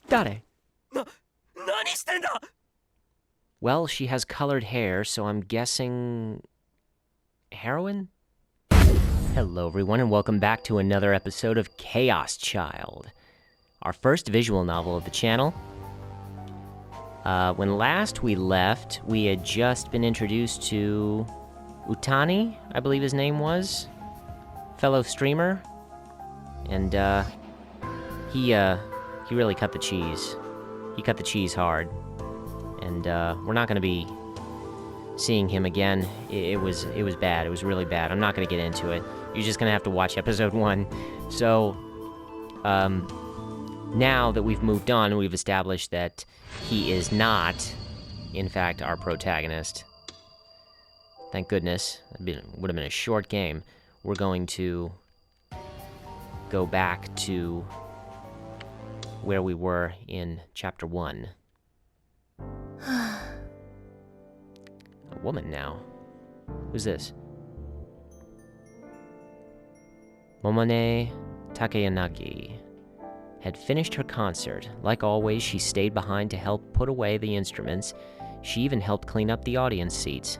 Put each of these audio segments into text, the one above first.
Dare? 何してんだ Well, she has colored hair, so I'm guessing... heroin? Hello everyone and welcome back to another episode of Chaos Child, our first visual novel of the channel. When last we left, we had just been introduced to Utani, I believe his name was, fellow streamer, and he really cut the cheese. He cut the cheese hard, and we're not going to be seeing him again. It was bad. It was really bad. I'm not going to get into it. You're just going to have to watch episode 1. So, now that we've moved on, we've established that he is not, in fact, our protagonist. Thank goodness. It would have been a short game. We're going to go back to where we were in chapter 1. A woman now. Who's this? Momone Takeyanagi had finished her concert. Like always, she stayed behind to help put away the instruments. She even helped clean up the audience seats,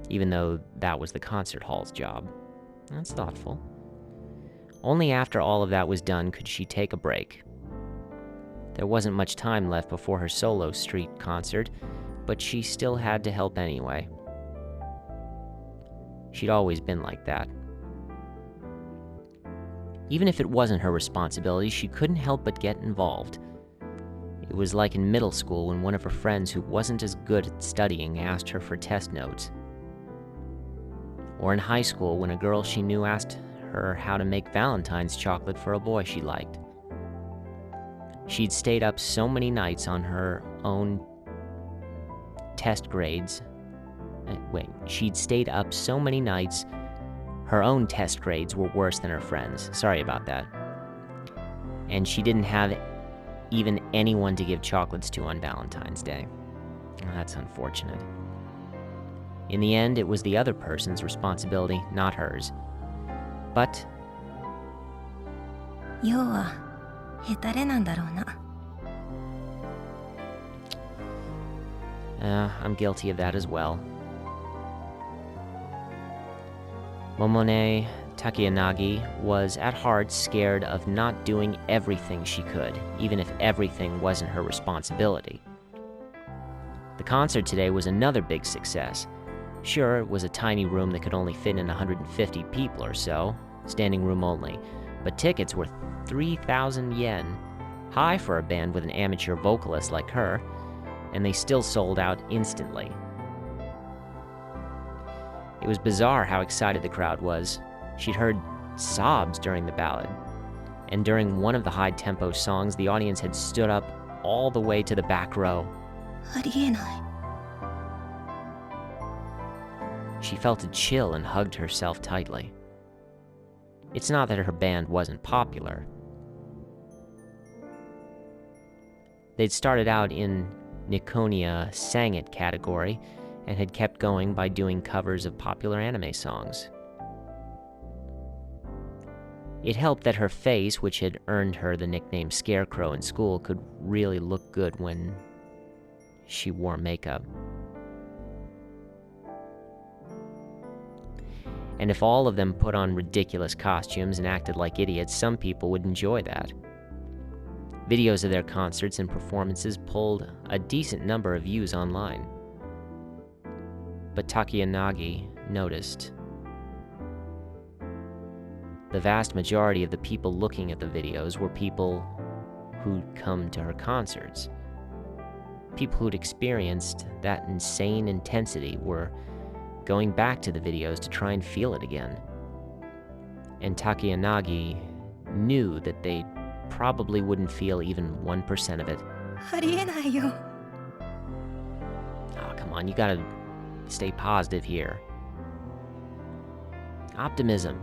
even though that was the concert hall's job. That's thoughtful. Only after all of that was done could she take a break. There wasn't much time left before her solo street concert, but she still had to help anyway. She'd always been like that. Even if it wasn't her responsibility, she couldn't help but get involved. It was like in middle school when one of her friends who wasn't as good at studying asked her for test notes. Or in high school when a girl she knew asked her how to make Valentine's chocolate for a boy she liked. She'd stayed up so many nights on her own test grades. She'd stayed up so many nights, her own test grades were worse than her friends'. Sorry about that. And she didn't have even anyone to give chocolates to on Valentine's Day. That's unfortunate. In the end, it was the other person's responsibility, not hers. But 要はヘタレなんだろうな。 I'm guilty of that as well. Momone Takeyanagi was at heart scared of not doing everything she could, even if everything wasn't her responsibility. The concert today was another big success. Sure, it was a tiny room that could only fit in 150 people or so, standing room only, but tickets were 3,000 yen, high for a band with an amateur vocalist like her, and they still sold out instantly. It was bizarre how excited the crowd was. She'd heard sobs during the ballad, and during one of the high-tempo songs, the audience had stood up all the way to the back row. ありえない。 She felt a chill and hugged herself tightly. It's not that her band wasn't popular. They'd started out in Niconia Sang It category and had kept going by doing covers of popular anime songs. It helped that her face, which had earned her the nickname Scarecrow in school, could really look good when she wore makeup. And if all of them put on ridiculous costumes and acted like idiots, some people would enjoy that. Videos of their concerts and performances pulled a decent number of views online. But Takeyanagi noticed. The vast majority of the people looking at the videos were people who'd come to her concerts. People who'd experienced that insane intensity were going back to the videos to try and feel it again. And Takeyanagi knew that they probably wouldn't feel even 1% of it. ありえないよ。 Oh, come on, you gotta stay positive here. Optimism.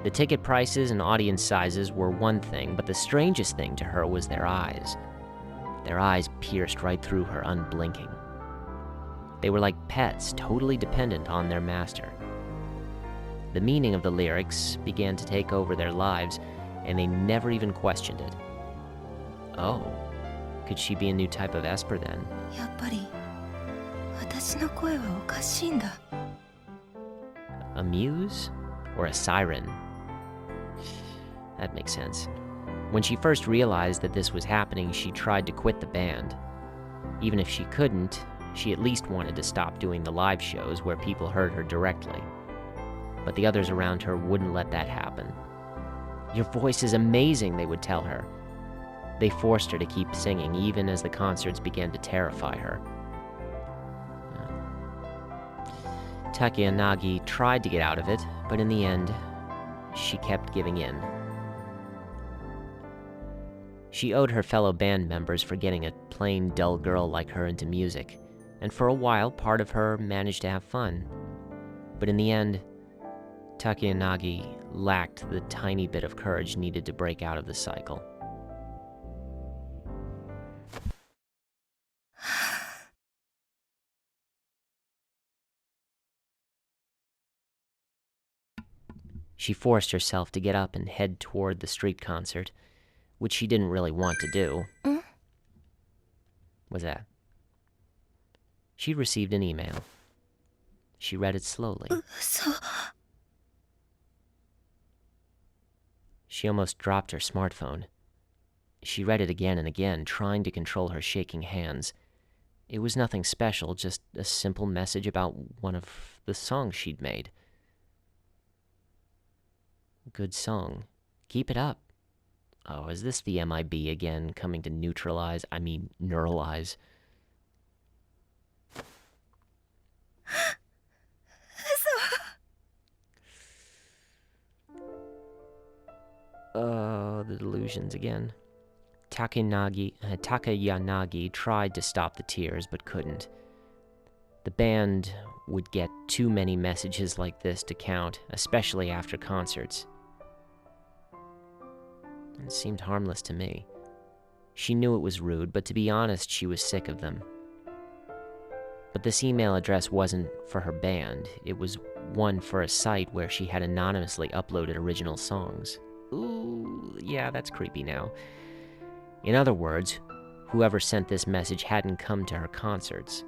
The ticket prices and audience sizes were one thing, but the strangest thing to her was their eyes. Their eyes pierced right through her, unblinking. They were like pets, totally dependent on their master. The meaning of the lyrics began to take over their lives, and they never even questioned it. Oh, Could she be a new type of Esper then? やっぱり私の声はおかしいんだ。 A muse? Or a siren? That makes sense. When she first realized that this was happening, she tried to quit the band. Even if she couldn't, she at least wanted to stop doing the live shows where people heard her directly. But the others around her wouldn't let that happen. "Your voice is amazing," they would tell her. They forced her to keep singing, even as the concerts began to terrify her. Takeyanagi tried to get out of it, but in the end, she kept giving in. She owed her fellow band members for getting a plain, dull girl like her into music, and for a while, part of her managed to have fun. But in the end, Takeyanagi lacked the tiny bit of courage needed to break out of the cycle. She forced herself to get up and head toward the street concert, which she didn't really want to do. What's that? She received an email. She read it slowly. She almost dropped her smartphone. She read it again and again, trying to control her shaking hands. It was nothing special, just a simple message about one of the songs she'd made. Good song. Keep it up. Oh, is this the MIB again, coming to neuralize? Oh, the delusions again. Takayanagi tried to stop the tears, but couldn't. The band would get too many messages like this to count, especially after concerts. It seemed harmless to me. She knew it was rude, but to be honest, she was sick of them. But this email address wasn't for her band. It was one for a site where she had anonymously uploaded original songs. Ooh, yeah, that's creepy now. In other words, whoever sent this message hadn't come to her concerts.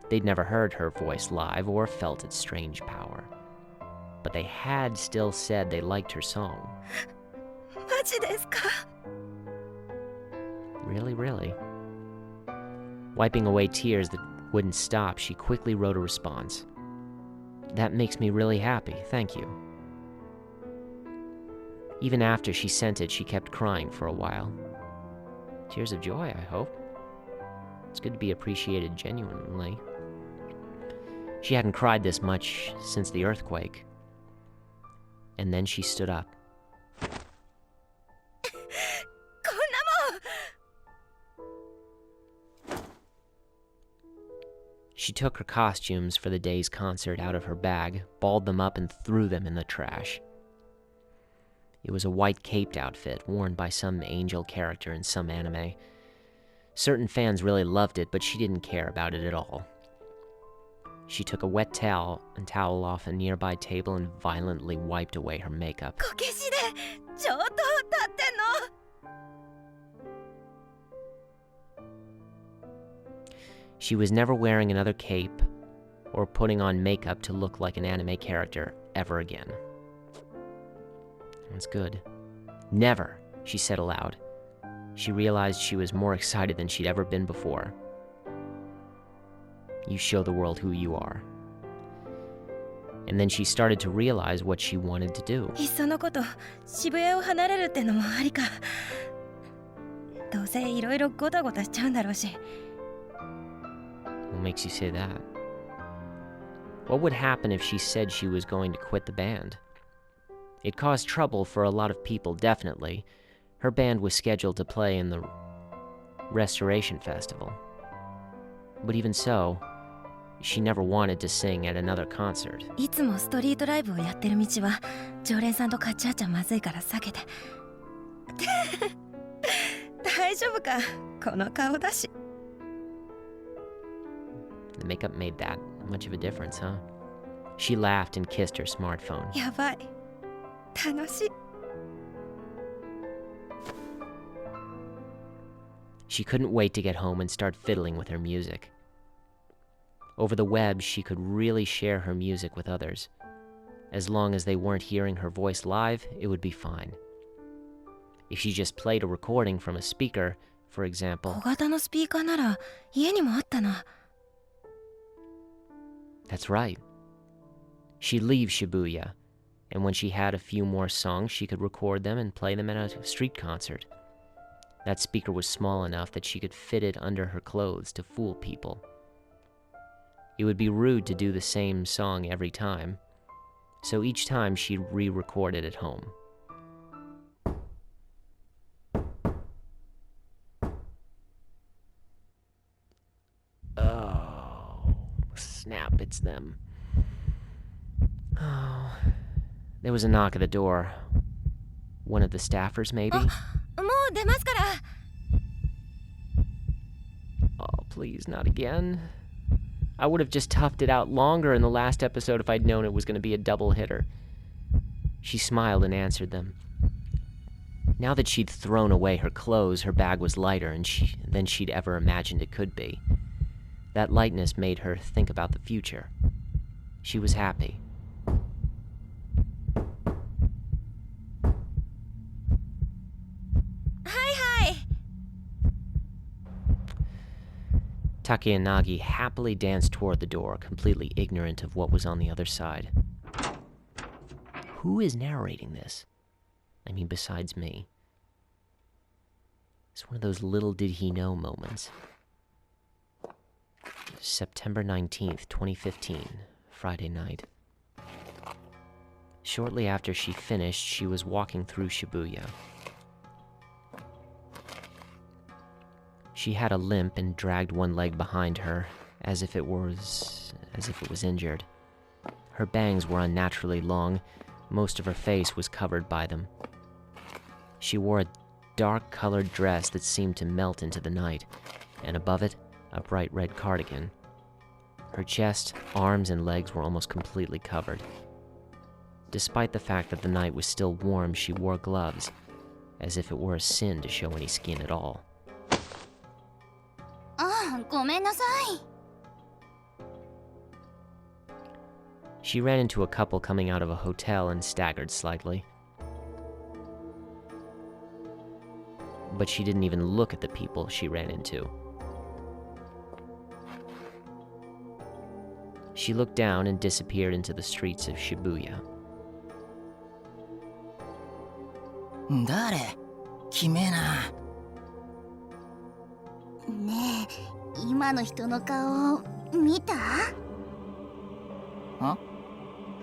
They'd never heard her voice live or felt its strange power. But they had still said they liked her song. マジですか? Really, really. Wiping away tears that wouldn't stop, she quickly wrote a response. "That makes me really happy, thank you." Even after she sent it, she kept crying for a while. Tears of joy, I hope. It's good to be appreciated genuinely. She hadn't cried this much since the earthquake. And then she stood up. She took her costumes for the day's concert out of her bag, balled them up, and threw them in the trash. It was a white caped outfit worn by some angel character in some anime. Certain fans really loved it, but she didn't care about it at all. She took a wet towel off a nearby table and violently wiped away her makeup. こけしで上等歌ってんの? She was never wearing another cape or putting on makeup to look like an anime character ever again. That's good. Never, she said aloud. She realized she was more excited than she'd ever been before. You show the world who you are. And then she started to realize what she wanted to do. いっそのこと渋谷を離れるってのもありか。どうせいろいろゴタゴタしちゃうんだろうし。 What makes you say that? What would happen if she said she was going to quit the band? It caused trouble for a lot of people, definitely. Her band was scheduled to play in the Restoration Festival. But even so, she never wanted to sing at another concert. いつもストリートライブをやってる道は常連さんとかっちゃっちゃまずいから避けて。大丈夫か、この顔だし。 The makeup made that much of a difference, huh? She laughed and kissed her smartphone. やばい。楽しい。She couldn't wait to get home and start fiddling with her music. Over the web, she could really share her music with others. As long as they weren't hearing her voice live, it would be fine. If she just played a recording from a speaker, for example... 小型のスピーカーなら家にもあったな。 That's right. She'd leave Shibuya, and when she had a few more songs, she could record them and play them at a street concert. That speaker was small enough that she could fit it under her clothes to fool people. It would be rude to do the same song every time, so each time she'd re-record it at home. Oh, snap, it's them. Oh, there was a knock at the door. One of the staffers, maybe? もう出ますから。 Oh, please, not again. I would have just toughed it out longer in the last episode if I'd known it was going to be a double hitter. She smiled and answered them. Now that she'd thrown away her clothes, her bag was lighter than she'd ever imagined it could be. That lightness made her think about the future. She was happy. Takeyanagi happily danced toward the door, completely ignorant of what was on the other side. Who is narrating this? I mean, besides me. It's one of those little did he know moments. September 19th, 2015, Friday night. Shortly after she finished, she was walking through Shibuya. She had a limp and dragged one leg behind her, as if it was injured. Her bangs were unnaturally long. Most of her face was covered by them. She wore a dark-colored dress that seemed to melt into the night, and above it, a bright red cardigan. Her chest, arms, and legs were almost completely covered. Despite the fact that the night was still warm, she wore gloves, as if it were a sin to show any skin at all. ごめんなさい。 She ran into a couple coming out of a hotel and staggered slightly. But she didn't even look at the people she ran into. She looked down and disappeared into the streets of Shibuya. 誰？きめえな。ねえ、今の人の顔見た？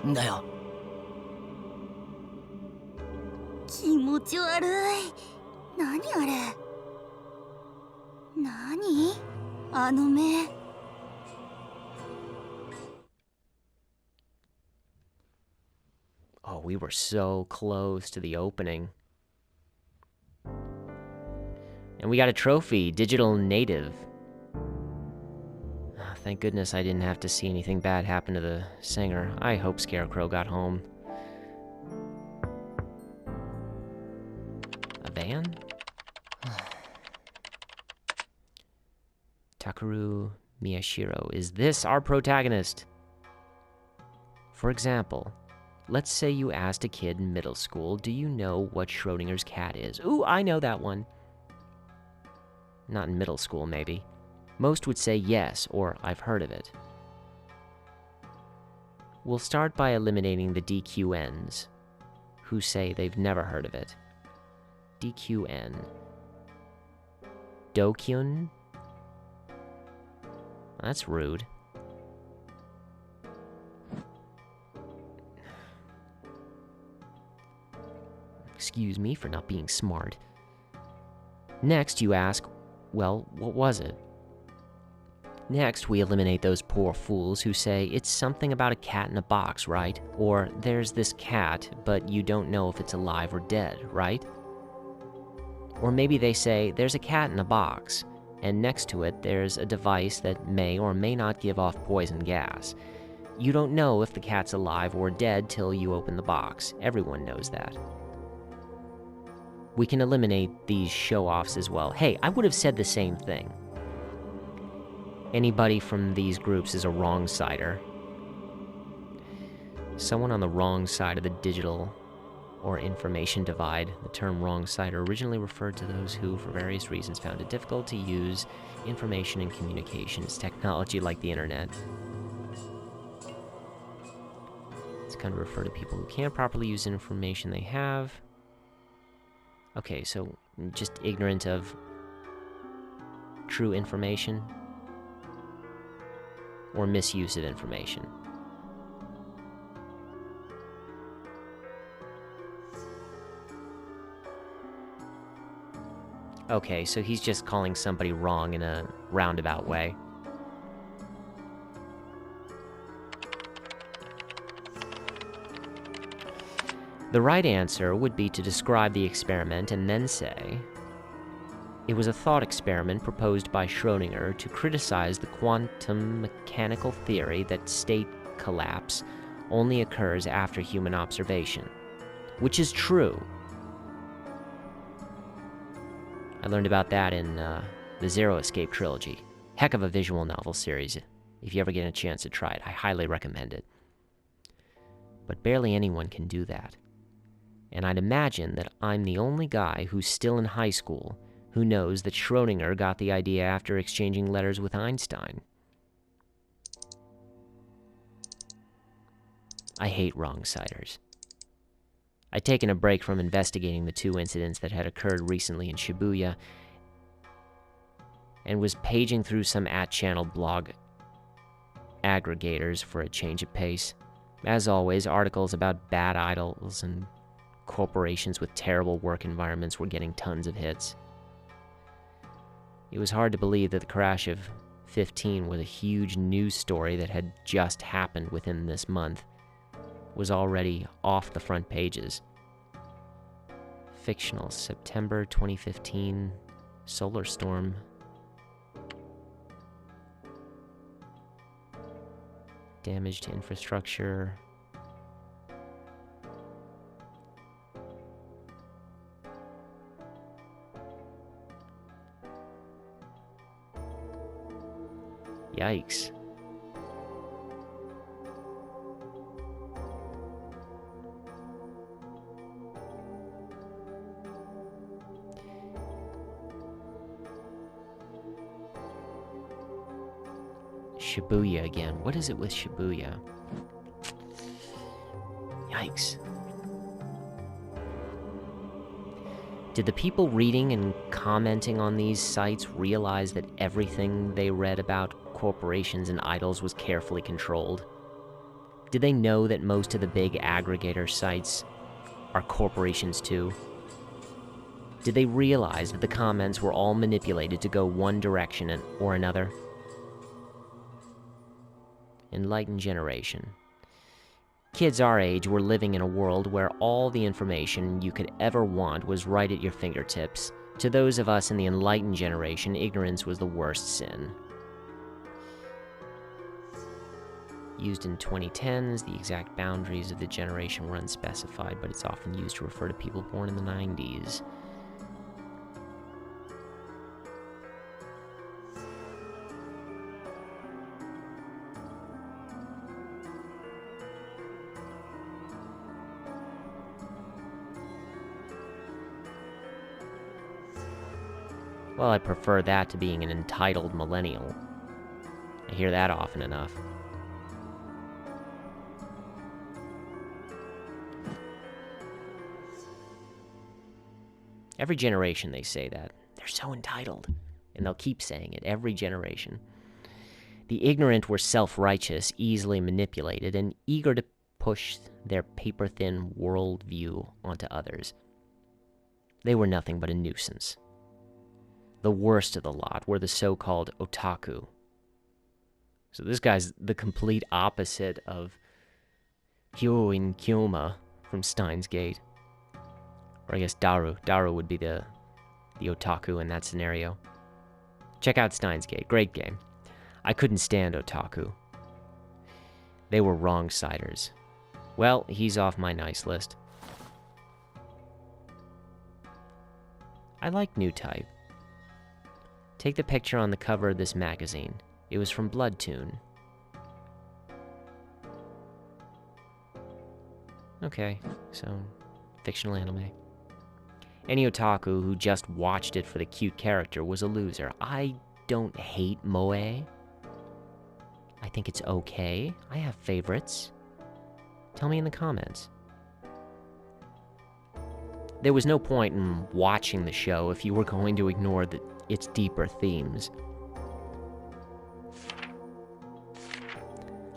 んだよ。気持ち悪い。何あれ？何？あの目。Oh, we were so close to the opening. And we got a trophy, Digital Native. Thank goodness I didn't have to see anything bad happen to the singer. I hope Scarecrow got home. A van? Takeru Miyashiro. Is this our protagonist? For example, let's say you asked a kid in middle school, do you know what Schrodinger's cat is? Ooh, I know that one. Not in middle school, maybe. Most would say yes, or I've heard of it. We'll start by eliminating the DQNs, who say they've never heard of it. DQN. Dokyun? That's rude. Excuse me for not being smart. Next, you ask, well, what was it? Next, we eliminate those poor fools who say, it's something about a cat in a box, right? Or, there's this cat, but you don't know if it's alive or dead, right? Or maybe they say, there's a cat in a box, and next to it there's a device that may or may not give off poison gas. You don't know if the cat's alive or dead till you open the box. Everyone knows that. We can eliminate these show-offs as well. Hey, I would have said the same thing. Anybody from these groups is a wrong-sider. Someone on the wrong side of the digital or information divide. The term wrong-sider originally referred to those who, for various reasons, found it difficult to use information and communications technology like the internet. It's kind of refer to people who can't properly use information they have. Okay, so just ignorant of true information or misuse of information. Okay, so he's just calling somebody wrong in a roundabout way. The right answer would be to describe the experiment and then say, it was a thought experiment proposed by Schrödinger to criticize the quantum mechanical theory that state collapse only occurs after human observation, which is true. I learned about that in the Zero Escape trilogy. Heck of a visual novel series. If you ever get a chance to try it, I highly recommend it. But barely anyone can do that. And I'd imagine that I'm the only guy who's still in high school who knows that Schrödinger got the idea after exchanging letters with Einstein. I hate wrong-siders. I'd taken a break from investigating the two incidents that had occurred recently in Shibuya and was paging through some at-channel blog aggregators for a change of pace. As always, articles about bad idols and corporations with terrible work environments were getting tons of hits. It was hard to believe that the crash of 15 with a huge news story that had just happened within this month was already off the front pages. Fictional September 2015 solar storm. Damage to infrastructure. Yikes. Shibuya again. What is it with Shibuya? Yikes. Did the people reading and commenting on these sites realize that everything they read about corporations and idols was carefully controlled? Did they know that most of the big aggregator sites are corporations too? Did they realize that the comments were all manipulated to go one direction or another? Enlightened generation. Kids our age were living in a world where all the information you could ever want was right at your fingertips. To those of us in the enlightened generation, ignorance was the worst sin. Used in 2010s, the exact boundaries of the generation were unspecified, but it's often used to refer to people born in the 90s. Well, I prefer that to being an entitled millennial. I hear that often enough. Every generation they say that. They're so entitled. And they'll keep saying it, every generation. The ignorant were self-righteous, easily manipulated, and eager to push their paper-thin worldview onto others. They were nothing but a nuisance. The worst of the lot were the so-called otaku. So this guy's the complete opposite of Hyo-in Kyoma from Steins Gate. Or I guess Daru. Daru would be the otaku in that scenario. Check out Steins Gate. Great game. I couldn't stand otaku. They were wrong-siders. Well, he's off my nice list. I like new type. Take the picture on the cover of this magazine. It was from Bloodtoon. Okay, so fictional anime. Any otaku who just watched it for the cute character was a loser. I don't hate moe. I think it's okay. I have favorites. Tell me in the comments. There was no point in watching the show if you were going to ignore its deeper themes.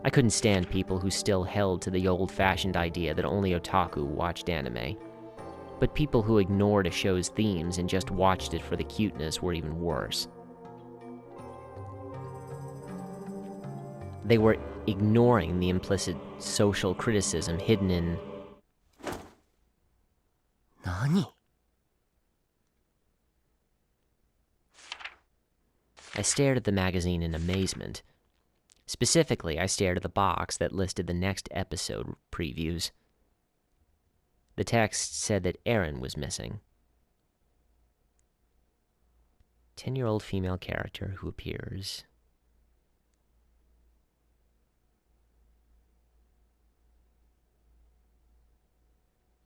I couldn't stand people who still held to the old-fashioned idea that only otaku watched anime. But people who ignored a show's themes and just watched it for the cuteness were even worse. They were ignoring the implicit social criticism hidden in... 何 I stared at the magazine in amazement. Specifically, I stared at the box that listed the next episode previews. The text said that Eren was missing. 10-year-old female character who appears...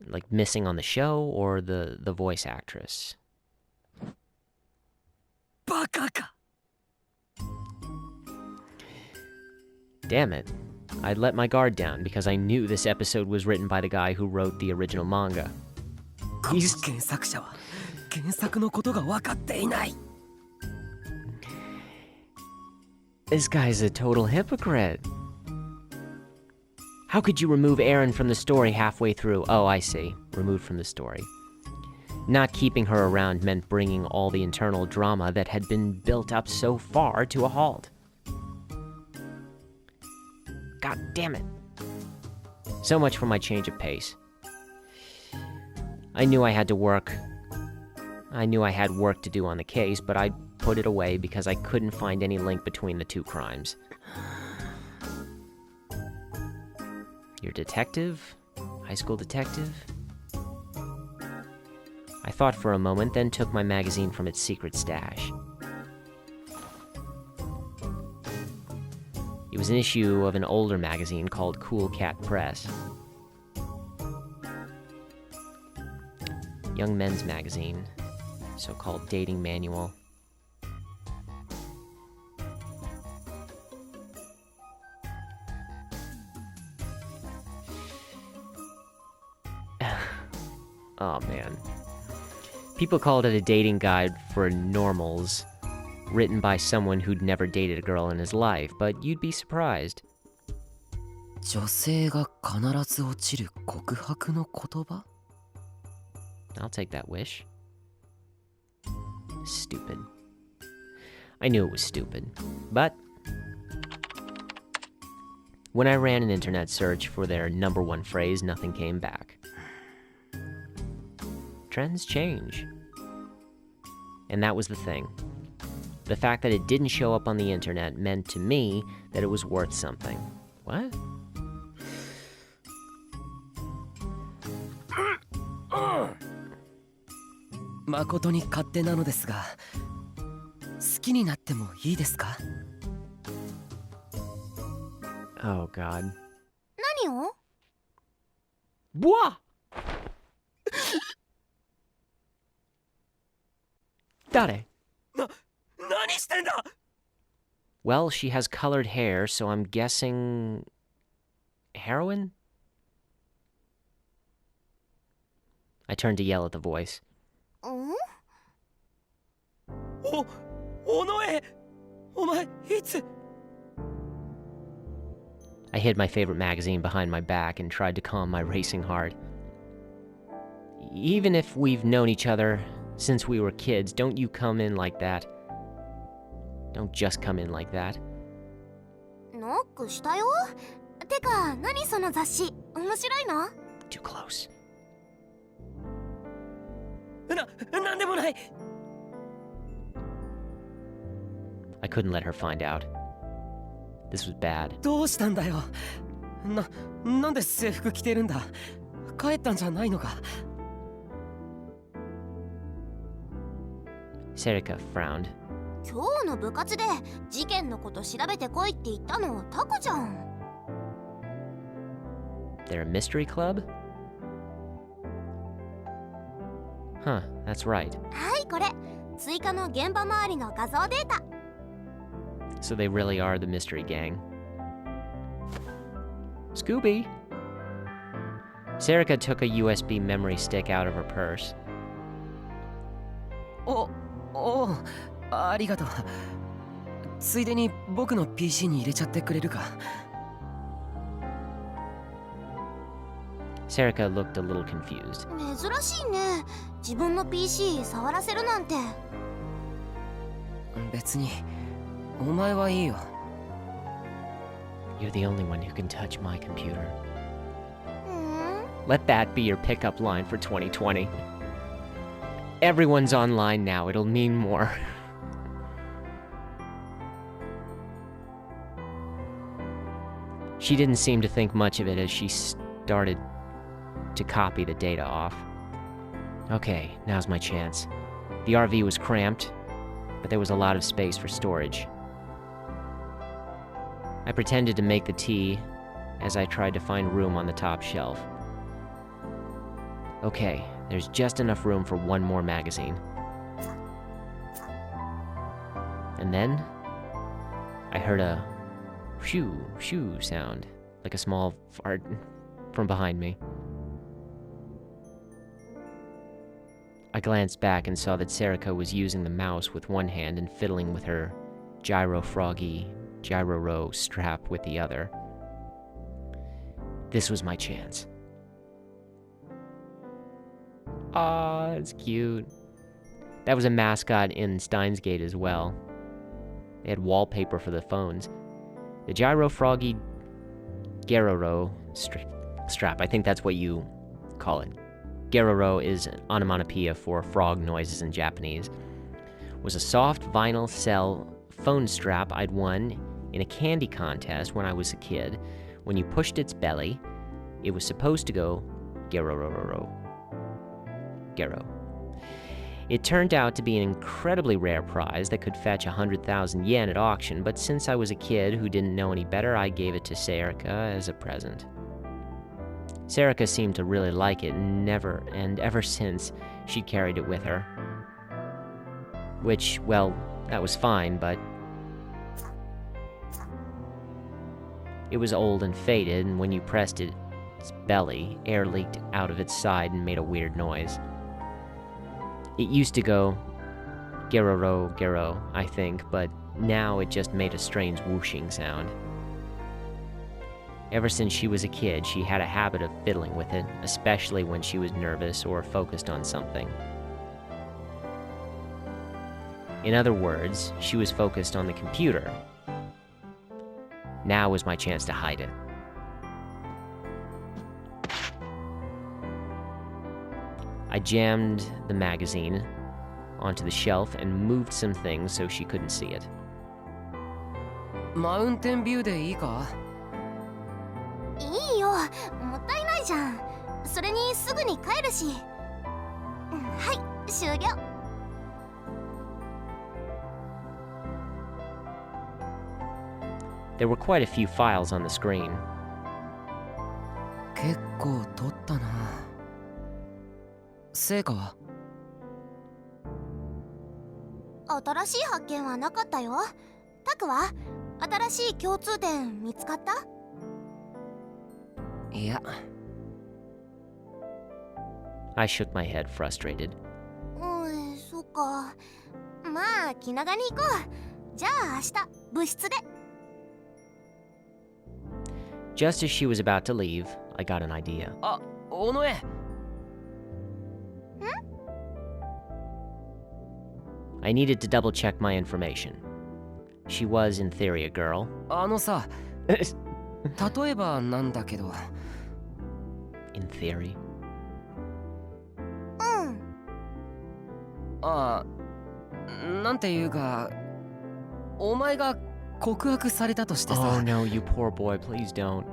like missing on the show or the voice actress? バカか Damn it. I'd let my guard down because I knew this episode was written by the guy who wrote the original manga. この原作者は原作のことが分かっていない This guy's a total hypocrite. How could you remove Eren from the story halfway through? Oh, I see. Removed from the story. Not keeping her around meant bringing all the internal drama that had been built up so far to a halt. God damn it. So much for my change of pace. I knew I had work to do on the case, but I put it away because I couldn't find any link between the two crimes. Your detective? High school detective? I thought for a moment, then took my magazine from its secret stash. It was an issue of an older magazine called Cool Cat Press. Young men's magazine, so-called dating manual. Oh man. People called it a dating guide for normals, written by someone who'd never dated a girl in his life, but you'd be surprised. 女性が必ず落ちる告白の言葉 I'll take that wish. Stupid. I knew it was stupid, but when I ran an internet search for their #1 phrase, nothing came back. Trends change. And that was the thing. The fact that it didn't show up on the internet meant to me that it was worth something. What?「誠に勝手なのですが好きになってもいいですか?」 Oh God. 何を What? Dare. 何してんだ Well, she has colored hair, so I'm guessing... heroin? I turned to yell at the voice. んおのえお前いつ I hid my favorite magazine behind my back and tried to calm my racing heart. Even if we've known each other since we were kids, don't you come in like that. Don't just come in like that. ノックしたよてか何その雑誌面白いの Too close. なんでもない I couldn't let her find out. This was bad. どうしたんだよなんで制服着てるんだ帰ったんじゃないのか Serika frowned. 今日の部活で事件のこと調べてこいって言ったのタクじゃん。 They're a mystery club? Huh, that's right. はいこれ追加の現場周りの画像データ。 So they really are the mystery gang. Scooby! Serika took a USB memory stick out of her purse. おう、ありがとう。ついでに僕の PC に入れちゃってくれるか。Serika looked a little confused. 珍しいね。自分の PC 触らせるなんて。別にお前はいいよ。 You're the only one who can touch my computer. うん。 Let that be your pickup line for 2020. Everyone's online now, it'll mean more. She didn't seem to think much of it as she started to copy the data off. Okay, now's my chance. The RV was cramped, but there was a lot of space for storage. I pretended to make the tea as I tried to find room on the top shelf. Okay, there's just enough room for one more magazine. And then I heard a shoo shoo sound, like a small fart from behind me. I glanced back and saw that Serika was using the mouse with one hand and fiddling with her gyro-row strap with the other. This was my chance. Aw, it's cute. That was a mascot in Steins Gate as well. They had wallpaper for the phones. The gyro-froggy Geroro strap, I think that's what you call it. Geroro is an onomatopoeia for frog noises in Japanese. Was a soft vinyl cell phone strap I'd won in a candy contest when I was a kid. When you pushed its belly, it was supposed to go Gerororo. Gero. It turned out to be an incredibly rare prize that could fetch 100,000 yen at auction, but since I was a kid who didn't know any better, I gave it to Serika as a present. Serika seemed to really like it, and ever since, she'd carried it with her. Which, well, that was fine, but it was old and faded, and when you pressed its belly, air leaked out of its side and made a weird noise. It used to go Geroro, Gero, I think, but now it just made a strange whooshing sound. Ever since she was a kid, she had a habit of fiddling with it, especially when she was nervous or focused on something. In other words, she was focused on the computer. Now was my chance to hide it. I jammed the magazine onto the shelf and moved some things so she couldn't see it. Mountain view でいいか? いいよ、もったいないじゃん。それにすぐに帰るし。はい、終了。There were quite a few files on the screen. 結構撮ったな。成果は? 新しい発見はなかったよ。タクは新しい共通点見つかった？いや。I shook my head, frustrated. そっか。まあ気長に行こう。じゃあ明日部室で。Just as she was about to leave, I got an idea. あ、尾上。I needed to double check my information. She was, in theory, a girl. あのさ、例えばなんだけど。In theory? ああ、なんていうか、お前が告白されたとしてさ。Oh no, you poor boy, please don't.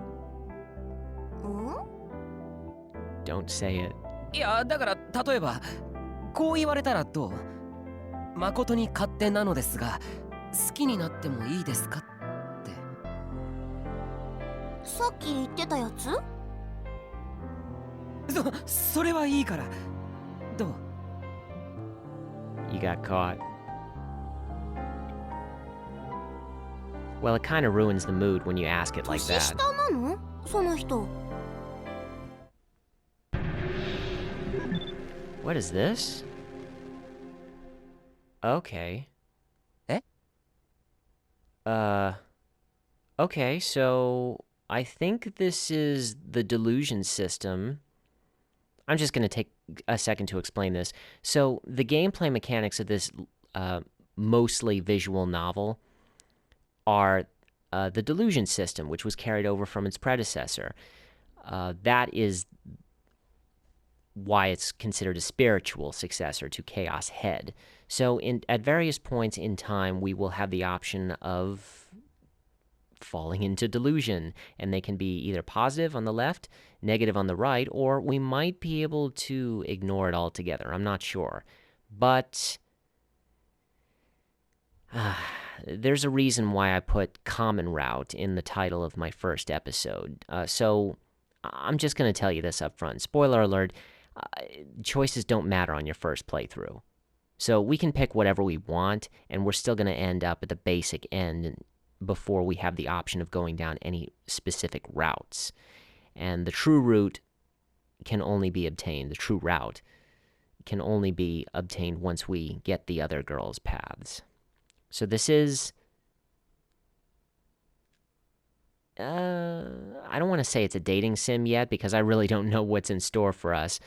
Don't say it. いや、だから例えばこう言われたらどう？誠に勝手なのですが、好きになってもいいですかって。さっき言ってたやつ？それはいいから。どう？ You got caught. Well, it kind of ruins the mood when you ask it like 年 that. 下なの？その人。What is this? Okay. Eh? Okay, so I think this is the delusion system. I'm just going to take a second to explain this. So, the gameplay mechanics of this mostly visual novel are the delusion system, which was carried over from its predecessor. That is why it's considered a spiritual successor to Chaos Head. So, at various points in time, we will have the option of falling into delusion, and they can be either positive on the left, negative on the right, or we might be able to ignore it altogether. I'm not sure. But there's a reason why I put Common Route in the title of my first episode. So I'm just going to tell you this up front. Spoiler alert, choices don't matter on your first playthrough. So we can pick whatever we want, and we're still going to end up at the basic end before we have the option of going down any specific routes. And the true route can only be obtained, the true route can only be obtained once we get the other girls' paths. So this is... I don't want to say it's a dating sim yet, because I really don't know what's in store for us.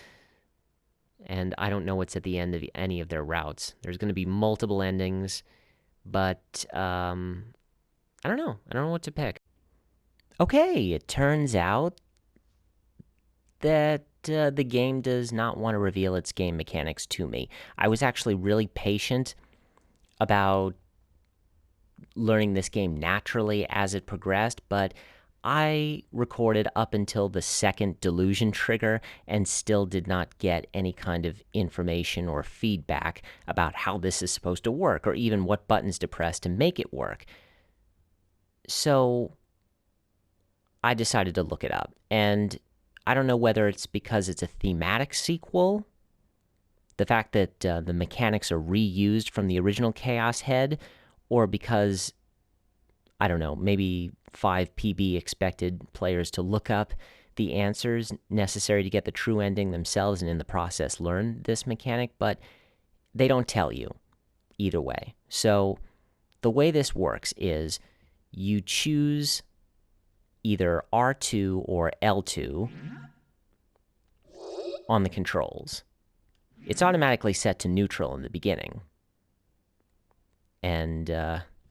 And I don't know what's at the end of any of their routes. There's going to be multiple endings, but I don't know. I don't know what to pick. Okay, it turns out that the game does not want to reveal its game mechanics to me. I was actually really patient about learning this game naturally as it progressed, but I recorded up until the second delusion trigger and still did not get any kind of information or feedback about how this is supposed to work, or even what buttons to press to make it work. So I decided to look it up, and I don't know whether it's because it's a thematic sequel, the fact that the mechanics are reused from the original Chaos Head, or because, I don't know, maybe 5PB expected players to look up the answers necessary to get the true ending themselves and in the process learn this mechanic, but they don't tell you either way. So the way this works is you choose either R2 or L2 on the controls. It's automatically set to neutral in the beginning. And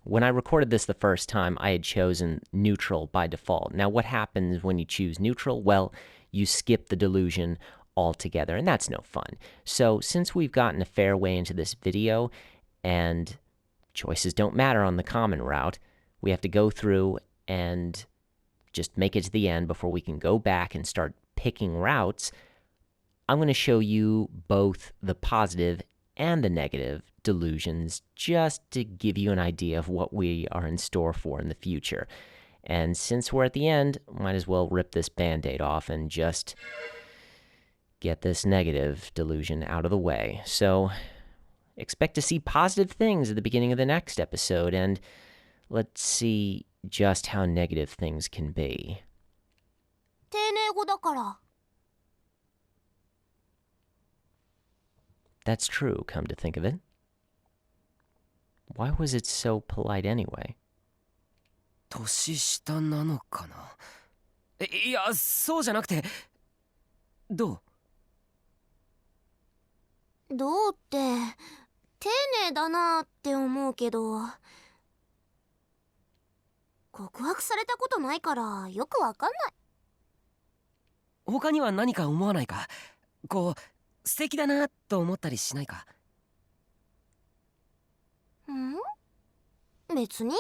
when I recorded this the first time, I had chosen neutral by default. Now, what happens when you choose neutral? Well, you skip the delusion altogether, and that's no fun. So since we've gotten a fair way into this video, and choices don't matter on the common route, we have to go through and just make it to the end before we can go back and start picking routes. I'm going to show you both the positive and the negative delusions just to give you an idea of what we are in store for in the future. And since we're at the end, might as well rip this band-aid off and just get this negative delusion out of the way. So expect to see positive things at the beginning of the next episode, and let's see just how negative things can be. 丁寧語だから。 That's true, come to think of it. Why was it so polite anyway? 年下なのかな。いや、そうじゃなくて。どう？どうって丁寧だなって思うけど、告白されたことないからよくわかんない。他には何か思わないか？こう素敵だなと思ったりしないか？ん？別に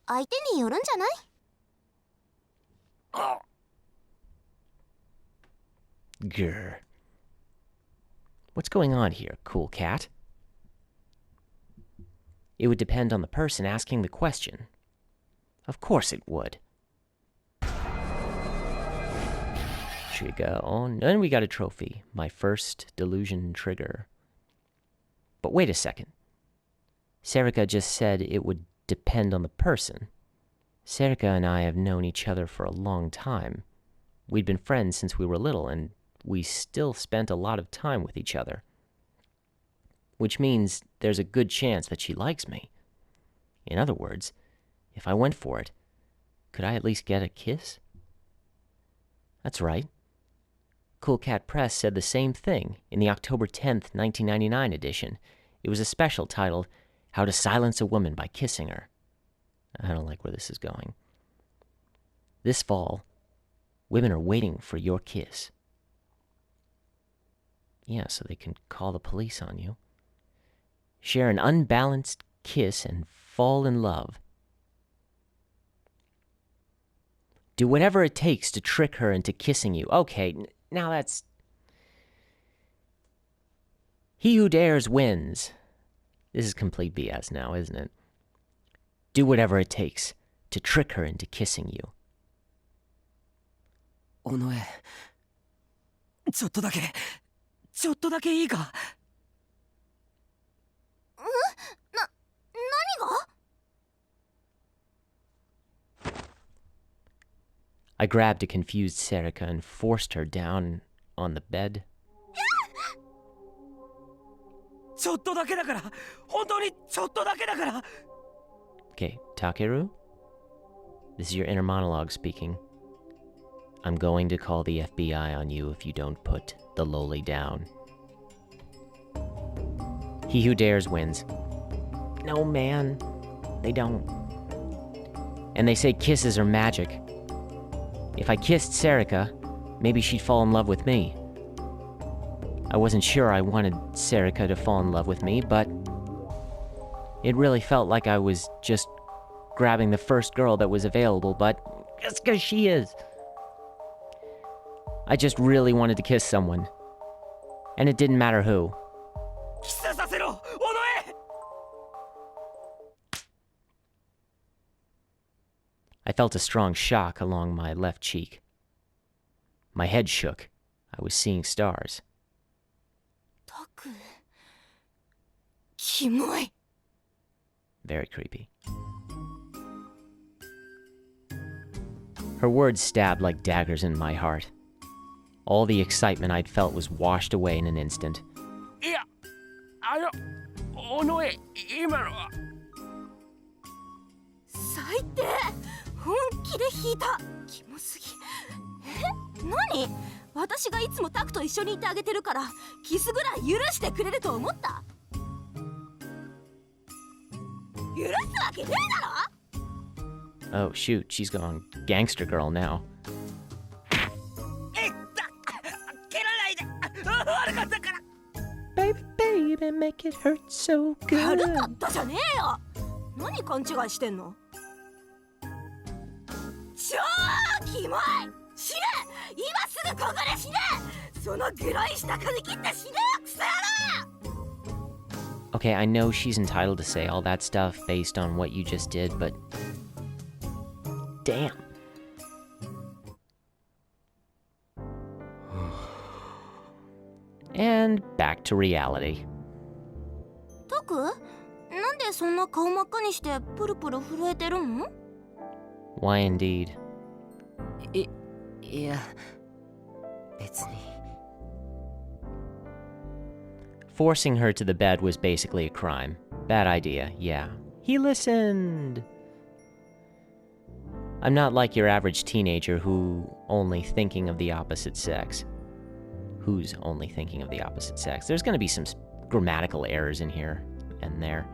相手によるんじゃない？あ。Grr. What's going on here, cool cat? It would depend on the person asking the question. Of course it would. Trigger on. And we got a trophy. My first delusion trigger. But wait a second. Serica just said it would depend on the person. Serica and I have known each other for a long time. We'd been friends since we were little, and we still spent a lot of time with each other. Which means there's a good chance that she likes me. In other words, if I went for it, could I at least get a kiss? That's right. Cool Cat Press said the same thing in the October 10th, 1999 edition. It was a special titled, How to Silence a Woman by Kissing Her. I don't like where this is going. This fall, women are waiting for your kiss. Yeah, so they can call the police on you. Share an unbalanced kiss and fall in love. Do whatever it takes to trick her into kissing you. Okay, now that's... He who dares wins. This is complete BS now, isn't it? Do whatever it takes to trick her into kissing you. 尾上、ちょっとだけいいか？何が？ I grabbed a confused Serica and forced her down on the bed. ちょっとだけだから、本当にちょっとだけだから。 Okay, Takeru? This is your inner monologue speaking. I'm going to call the FBI on you if you don't put the lowly down. He who dares wins. No, man. They don't. And they say kisses are magic. If I kissed Serica, maybe she'd fall in love with me. I wasn't sure I wanted Serica to fall in love with me, but it really felt like I was just grabbing the first girl that was available, but just 'cause she is. I just really wanted to kiss someone. And it didn't matter who. キスさせろ、尾上！ I felt a strong shock along my left cheek. My head shook. I was seeing stars. タク、キモい。 Very creepy. Her words stabbed like daggers in my heart. All the excitement I'd felt was washed away in an instant. いや、尾上、今のは。最低。本気で引いた。キモすぎ。何？私がいつもタクと一緒にいてあげてるからキスぐらい許してくれると思った？許すわけねえだろ！ Oh, shoot, she's gone gangster girl now. えった蹴らないで悪かったから Baby, baby, make it hurt so 悪 good. かったじゃねえよ。何勘違いしてんの？超キモい。死ね！今すぐここで死ね！そのグロい下髪切って死ねよクソ野郎！ Okay, I know she's entitled to say all that stuff based on what you just did, but... Damn. And back to reality. タク？なんでそんな顔真っ赤にしてプルプル震えてるの？ Why indeed? いや、別に。 Forcing her to the bed was basically a crime. Bad idea, yeah. He listened! I'm not like your average teenager who's only thinking of the opposite sex. There's gonna be some grammatical errors in here and there.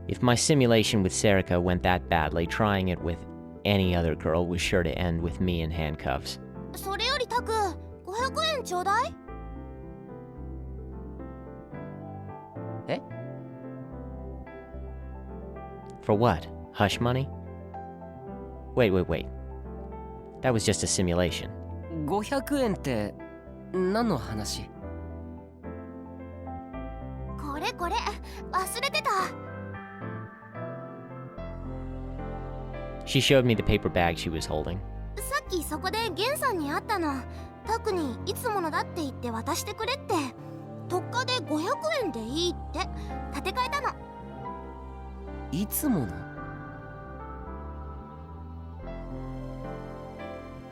If my simulation with Serica went that badly, trying it with any other girl was sure to end with me in handcuffs. それよりタク、500円ちょうだい。え？ For what? Hush money? Wait. That was just a simulation. 500円って何の話？これこれ忘れてた。 She showed me the paper bag she was holding. さっきそこでゲンさんに会ったの。タクにいつものだって言って渡してくれって。特価で500円でいいって立て替えたの。いつもの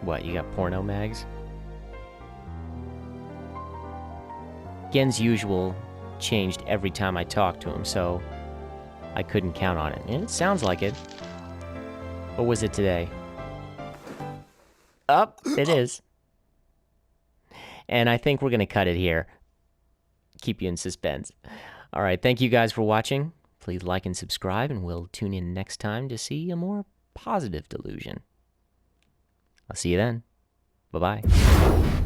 What, you got porno mags? Gen's usual changed every time I talked to him, so I couldn't count on it. And it sounds like it. What was it today? Up, it is. And I think we're going to cut it here. Keep you in suspense. All right, thank you guys for watching. Please like and subscribe, and we'll tune in next time to see a more positive delusion. I'll see you then. Bye-bye.